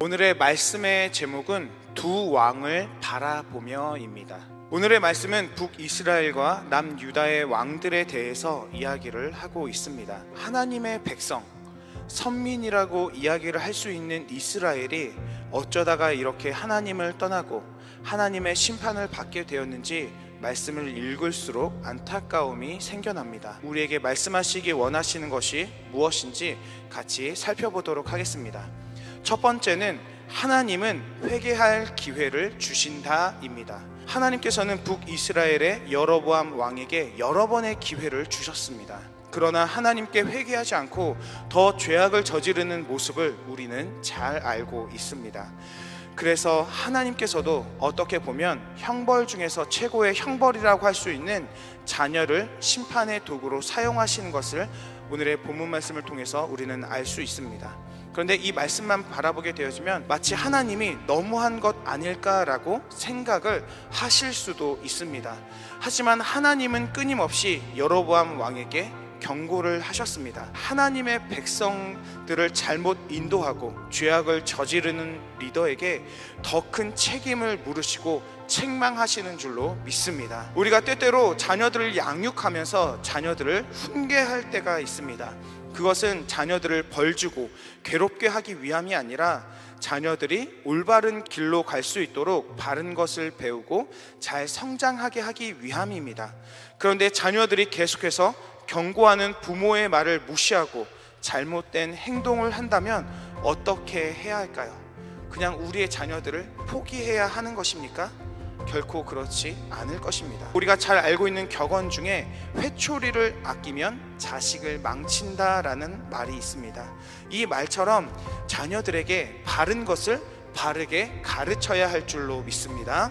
오늘의 말씀의 제목은 두 왕을 바라보며입니다. 오늘의 말씀은 북이스라엘과 남유다의 왕들에 대해서 이야기를 하고 있습니다. 하나님의 백성, 선민이라고 이야기를 할 수 있는 이스라엘이 어쩌다가 이렇게 하나님을 떠나고 하나님의 심판을 받게 되었는지 말씀을 읽을수록 안타까움이 생겨납니다. 우리에게 말씀하시기 원하시는 것이 무엇인지 같이 살펴보도록 하겠습니다. 첫 번째는 하나님은 회개할 기회를 주신다입니다. 하나님께서는 북이스라엘의 여로보암 왕에게 여러 번의 기회를 주셨습니다. 그러나 하나님께 회개하지 않고 더 죄악을 저지르는 모습을 우리는 잘 알고 있습니다. 그래서 하나님께서도 어떻게 보면 형벌 중에서 최고의 형벌이라고 할 수 있는 자녀를 심판의 도구로 사용하시는 것을 오늘의 본문 말씀을 통해서 우리는 알 수 있습니다. 그런데 이 말씀만 바라보게 되어지면 마치 하나님이 너무한 것 아닐까라고 생각을 하실 수도 있습니다. 하지만 하나님은 끊임없이 여로보암 왕에게 경고를 하셨습니다. 하나님의 백성들을 잘못 인도하고 죄악을 저지르는 리더에게 더 큰 책임을 물으시고 책망하시는 줄로 믿습니다. 우리가 때때로 자녀들을 양육하면서 자녀들을 훈계할 때가 있습니다. 그것은 자녀들을 벌주고 괴롭게 하기 위함이 아니라 자녀들이 올바른 길로 갈 수 있도록 바른 것을 배우고 잘 성장하게 하기 위함입니다. 그런데 자녀들이 계속해서 경고하는 부모의 말을 무시하고 잘못된 행동을 한다면 어떻게 해야 할까요? 그냥 우리의 자녀들을 포기해야 하는 것입니까? 결코 그렇지 않을 것입니다. 우리가 잘 알고 있는 격언 중에 회초리를 아끼면 자식을 망친다라는 말이 있습니다. 이 말처럼 자녀들에게 바른 것을 바르게 가르쳐야 할 줄로 믿습니다.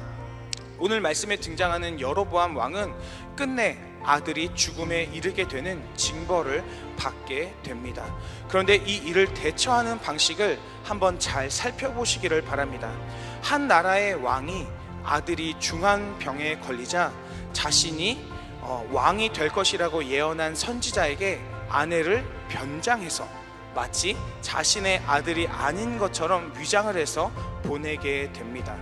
오늘 말씀에 등장하는 여로보암 왕은 끝내 아들이 죽음에 이르게 되는 징벌을 받게 됩니다. 그런데 이 일을 대처하는 방식을 한번 잘 살펴보시기를 바랍니다. 한 나라의 왕이 아들이 중한 병에 걸리자 자신이 왕이 될 것이라고 예언한 선지자에게 아내를 변장해서 마치 자신의 아들이 아닌 것처럼 위장을 해서 보내게 됩니다.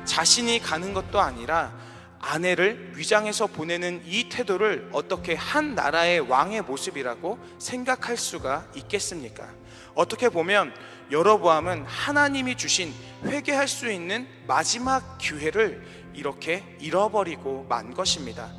자신이 가는 것도 아니라 아내를 위장해서 보내는 이 태도를 어떻게 한 나라의 왕의 모습이라고 생각할 수가 있겠습니까? 어떻게 보면 여로보암은 하나님이 주신 회개할 수 있는 마지막 기회를 이렇게 잃어버리고 만 것입니다.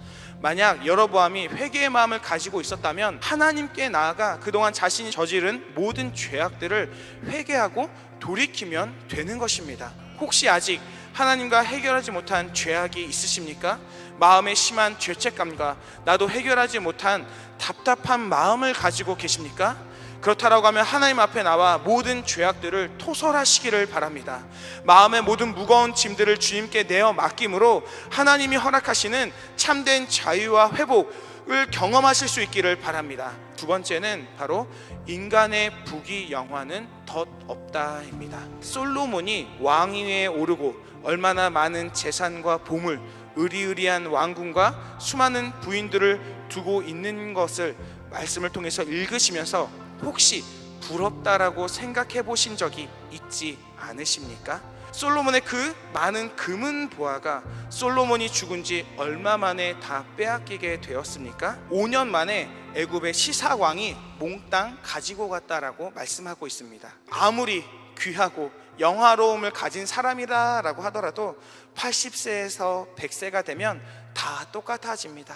만약 여로보암이 회개의 마음을 가지고 있었다면 하나님께 나아가 그동안 자신이 저지른 모든 죄악들을 회개하고 돌이키면 되는 것입니다. 혹시 아직 하나님과 해결하지 못한 죄악이 있으십니까? 마음에 심한 죄책감과 나도 해결하지 못한 답답한 마음을 가지고 계십니까? 그렇다라고 하면 하나님 앞에 나와 모든 죄악들을 토설하시기를 바랍니다. 마음의 모든 무거운 짐들을 주님께 내어 맡김으로 하나님이 허락하시는 참된 자유와 회복을 경험하실 수 있기를 바랍니다. 두 번째는 바로 인간의 부귀영화는 덧없다입니다. 솔로몬이 왕위에 오르고 얼마나 많은 재산과 보물, 의리의리한 왕궁과 수많은 부인들을 두고 있는 것을 말씀을 통해서 읽으시면서 혹시 부럽다라고 생각해 보신 적이 있지 않으십니까? 솔로몬의 그 많은 금은 보화가 솔로몬이 죽은 지 얼마 만에 다 빼앗기게 되었습니까? 5년 만에 애굽의 시사왕이 몽땅 가지고 갔다라고 말씀하고 있습니다. 아무리 귀하고 영화로움을 가진 사람이라고 하더라도 80세에서 100세가 되면 다 똑같아집니다.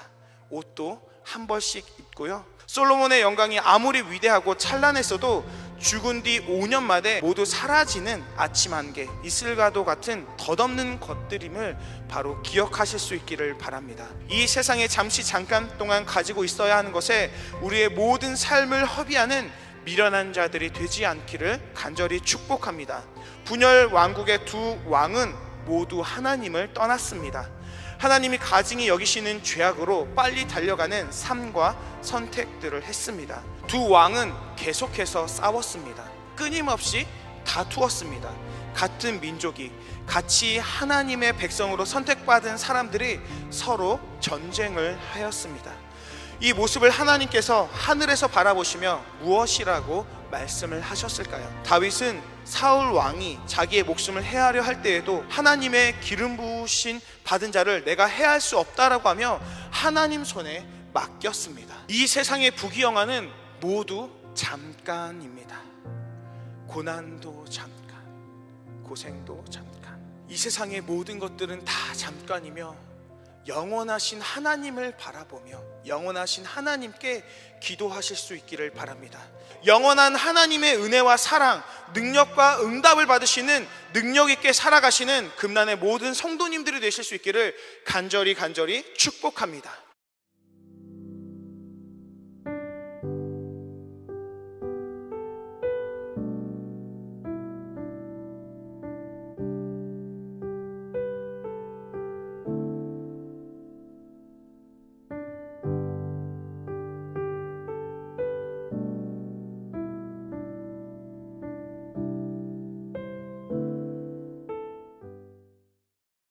옷도 한 벌씩 입고요. 솔로몬의 영광이 아무리 위대하고 찬란했어도 죽은 뒤 5년 만에 모두 사라지는 아침 안개, 이슬과도 같은 덧없는 것들임을 바로 기억하실 수 있기를 바랍니다. 이 세상에 잠시 잠깐 동안 가지고 있어야 하는 것에 우리의 모든 삶을 허비하는 미련한 자들이 되지 않기를 간절히 축복합니다. 분열 왕국의 두 왕은 모두 하나님을 떠났습니다. 하나님이 가증히 여기시는 죄악으로 빨리 달려가는 삶과 선택들을 했습니다. 두 왕은 계속해서 싸웠습니다. 끊임없이 다투었습니다. 같은 민족이 같이 하나님의 백성으로 선택받은 사람들이 서로 전쟁을 하였습니다. 이 모습을 하나님께서 하늘에서 바라보시며 무엇이라고 말씀을 하셨을까요? 다윗은 사울 왕이 자기의 목숨을 해하려 할 때에도 하나님의 기름 부으신 받은 자를 내가 해할 수 없다라고 하며 하나님 손에 맡겼습니다. 이 세상의 부귀영화는 모두 잠깐입니다. 고난도 잠깐, 고생도 잠깐. 이 세상의 모든 것들은 다 잠깐이며 영원하신 하나님을 바라보며 영원하신 하나님께 기도하실 수 있기를 바랍니다. 영원한 하나님의 은혜와 사랑, 능력과 응답을 받으시는 능력 있게 살아가시는 금난의 모든 성도님들이 되실 수 있기를 간절히 축복합니다.